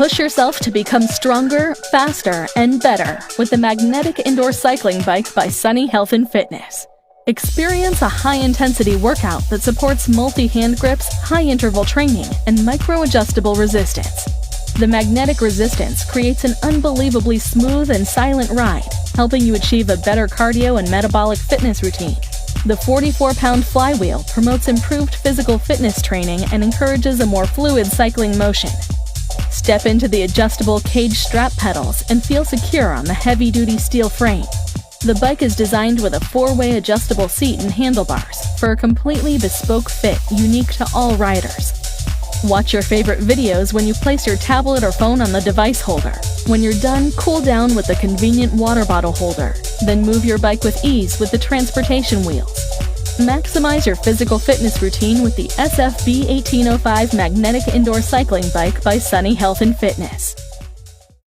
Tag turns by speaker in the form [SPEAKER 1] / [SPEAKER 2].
[SPEAKER 1] Push yourself to become stronger, faster, and better with the Magnetic Indoor Cycling Bike by Sunny Health and Fitness. Experience a high-intensity workout that supports multi-hand grips, high-interval training, and micro-adjustable resistance. The magnetic resistance creates an unbelievably smooth and silent ride, helping you achieve a better cardio and metabolic fitness routine. The 44-pound flywheel promotes improved physical fitness training and encourages a more fluid cycling motion. Step into the adjustable cage strap pedals and feel secure on the heavy-duty steel frame. The bike is designed with a 4-way adjustable seat and handlebars for a completely bespoke fit unique to all riders. Watch your favorite videos when you place your tablet or phone on the device holder. When you're done, cool down with the convenient water bottle holder. Then move your bike with ease with the transportation wheels. Maximize your physical fitness routine with the SFB 1805 Magnetic Indoor Cycling Bike by Sunny Health and Fitness.